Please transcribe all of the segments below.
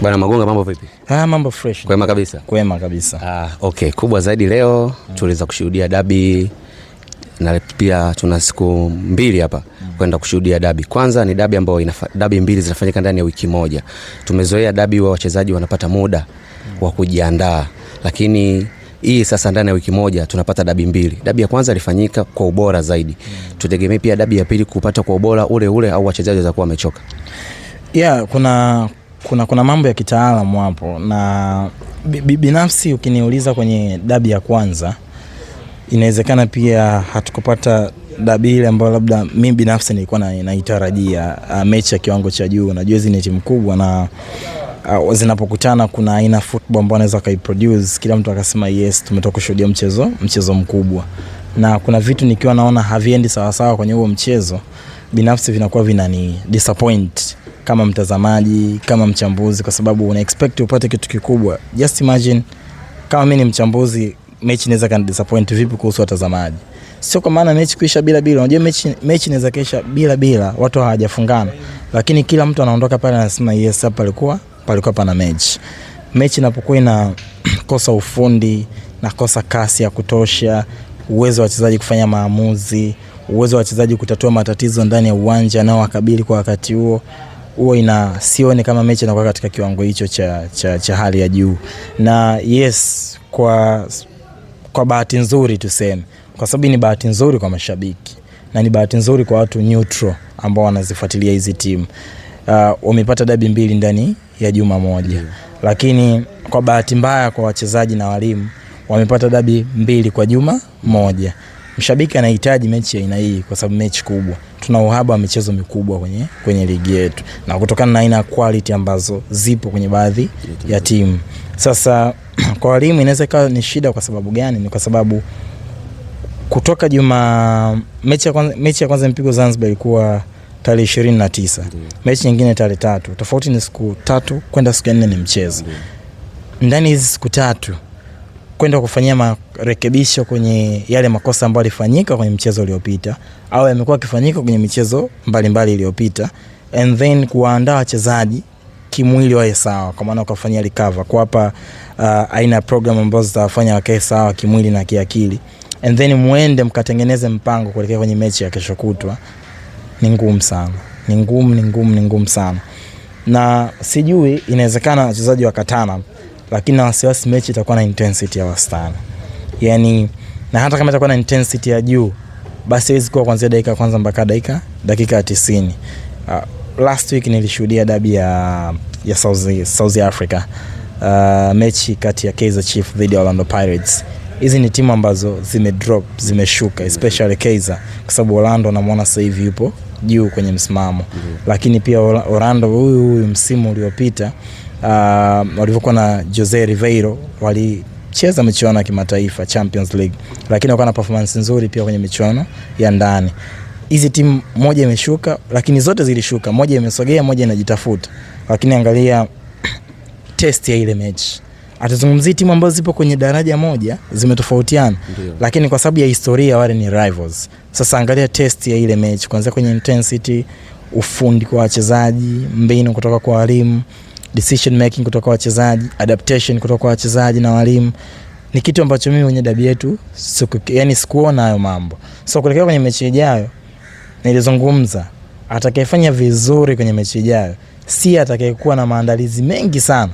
Bwana Magonga, mambo vipi? Mambo fresh. Kwema kabisa. Kwema kabisa. Okay, kubwa zaidi leo tuliweza kushuhudia dabi na pia tuna siku mbili hapa kwenda kushuhudia dabi. Kwanza ni dabi ambayo dabi mbili zinafanyika ndani ya wiki moja. Tumezoea dabi wa wachezaji wanapata muda wa kujiandaa, lakini hii sasa ndani ya wiki moja tunapata dabi mbili. Dabi ya kwanza ilifanyika kwa ubora zaidi. Tutegemea pia dabi ya pili kupata kwa ubora ule ule au wachezaji watakuwa wamechoka? Kuna mambo ya kitaalamu hapo, na binafsi ukiniuliza kwenye dabi ya kwanza inawezekana pia hatukupata dabi ile ambayo labda mimi binafsi nilikuwa naitarajia, mechi ya kiwango cha juu. Najua hizi ni timu kubwa na zinapokutana kuna aina football ambayo anaweza kaiproduce, kila mtu akasema yes, tumetoka kushuhudia mchezo mkubwa. Na kuna vitu nikiwa naona haviendi sawa sawa kwenye huo mchezo, binafsi vinakuwa vinani disappoint kama mtazamaji, kama mchambuzi, kwa sababu una expect upate kitu kikubwa. Just imagine kama mimi ni mchambuzi, mechi inaweza kan disappoint vipi kuhusu watazamaji? Sio kwa maana mechi kuisha bila. Unajua mechi inaweza kaisha bila, watu hawajafungana, lakini kila mtu anaondoka pale anasema yes, hapa palikuwa pana mechi. Mechi inapokuwa ina kosa ufundi na kosa kasi ya kutosha, uwezo wa wachezaji kufanya maamuzi, uwezo wa wachezaji kutatua matatizo ndani ya uwanja na wakabili kwa wakati huo sione kama mechi inakuwa katika kiwango hicho cha hali ya juu. Na yes, kwa bahati nzuri tuseme, kwa sababu ni bahati nzuri kwa mashabiki na ni bahati nzuri kwa watu neutral ambao wanazifuatilia hizi timu, wamepata dabi mbili ndani ya juma moja. Lakini kwa bahati mbaya kwa wachezaji na walimu, wamepata dabi mbili kwa juma moja. Mshabiki anahitaji mechi ya aina hii kwa sababu mechi kubwa. Tuna uhaba wa michezo mikubwa kwenye ligi yetu, na kutokana na aina quality ambazo zipo kwenye baadhi ya timu. Sasa kwa walimu inaweza kuwa ni shida. Kwa sababu gani? Ni kwa sababu kutoka mechi ya kwanza mpigwa Zanzibar ilikuwa tarehe 29. Mechi nyingine tarehe 3. Tofauti ni siku 3 kwenda siku 4 ni mchezo. Ndani hizi siku 3 kwenda kufanyia marekebisho kwenye yale makosa ambayo yalifanyika kwenye mchezo uliopita au yamekuwa yakifanyika kwenye michezo mbalimbali iliyopita, and then kuandaa wachezaji kimwili wae sawa, kwa maana kufanyia recover, kuwapa aina ya program ambazo zitawafanya wakae sawa kimwili na kiakili, and then muende mkatengeneze mpango kuelekea kwenye mechi ya kesho kutwa. Ni ngumu sana. Ni ngumu sana. Na sijui, inawezekana wachezaji wakatana, lakini na wasiwasi mechi itakuwa na intensity ya wastani. Yani, na hata kama itakuwa na intensity ya juu, basi hizi kwa kuanzia dakika kwanza mpaka dakika ya 90. Last week nilishuhudia dabi ya South Africa, mechi kati ya Kaizer Chiefs dhidi ya Orlando Pirates. Hizi ni timu ambazo zimeshuka, especially Kaizer, kwa sababu Orlando namuona sasa hivi yupo juu kwenye msimamo. Lakini pia Orlando huyu msimu uliopita walivyokuwa na Jose Riveiro walicheza michuano ya kimataifa Champions League, lakini wakawa na performance nzuri pia kwenye michuano ya ndani. Hizi timu moja imeshuka, lakini zote zilishuka. Moja imesogea, moja inajitafuta. Lakini angalia test ya ile mechi. Atazungumzia timu ambazo zipo kwenye daraja moja zimetofautiana, lakini kwa sababu ya historia wale ni rivals. Sasa angalia test ya ile mechi, kuanzia kwenye intensity, ufundi kwa wachezaji, mbinu kutoka kwa walimu, decision making kutoka kwa wachezaji, adaptation kutoka kwa wachezaji na walimu. Ni kitu ambacho mimi kwenye dabi yetu sikuona hayo mambo. So kuelekea kwenye mechi ijayo, nilizungumza, atakayefanya vizuri kwenye mechi ijayo si atakayekuwa na maandalizi mengi sana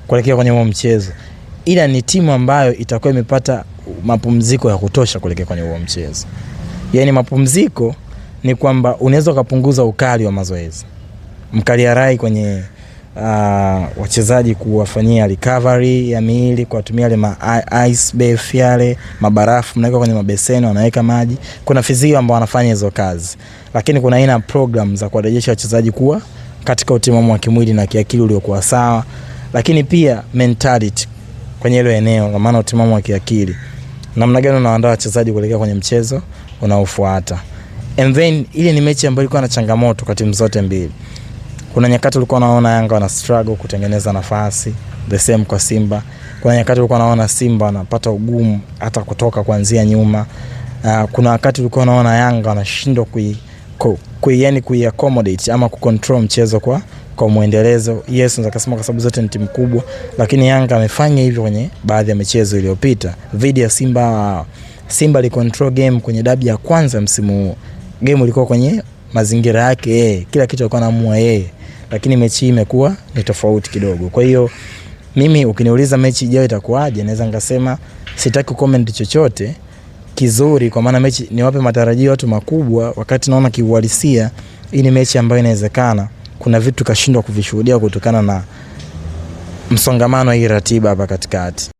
kuelekea kwenye huo mchezo, ila ni timu ambayo itakuwa imepata mapumziko ya kutosha kuelekea kwenye huo mchezo. Yani mapumziko ni kwamba unaweza kupunguza ukali wa mazoezi, mkaliarai kwenye wachezaji kuwafanyia recovery ya miili kwa kutumia ile ice bath, yale mabarafu mnaweka kwenye mabeseni, wanaweka maji. Kuna fizio ambao wanafanya hizo kazi, lakini kuna aina program za kuwarejesha wachezaji kuwa katika utimamu wa kimwili na kiakili uliokuwa sawa, lakini pia mentality kwenye ile eneo, kwa maana utimamu wa kiakili, namna gani unaandaa wachezaji kuelekea kwenye mchezo unaofuata. And then ile ni mechi ambayo ilikuwa na changamoto kwa timu zote mbili. Kuna nyakati ulikuwa unaona Yanga wana struggle kutengeneza nafasi, the same kwa Simba. Kuna nyakati ulikuwa unaona Simba wanapata ugumu hata kutoka kuanzia nyuma. Kuna wakati ulikuwa unaona Yanga wanashindwa kuiaccommodate ama kucontrol mchezo kwa muendelezo. Yes, unaweza kusema kwa sababu zote ni timu kubwa, lakini Yanga amefanya hivyo kwenye baadhi ya michezo iliyopita. Dhidi ya Simba li control game kwenye dabi ya kwanza msimu huu. Game ilikuwa kwenye mazingira yake kila kitu alikuwa anaamua yeye, lakini mechi hii imekuwa ni tofauti kidogo. Kwa hiyo mimi ukiniuliza mechi ijayo itakuwaje, naweza ngasema sitaki comment chochote kizuri, kwa maana mechi niwape matarajio watu makubwa, wakati naona kiuhalisia hii ni mechi ambayo inawezekana kuna vitu kashindwa kuvishuhudia kutokana na msongamano wa hii ratiba hapa katikati.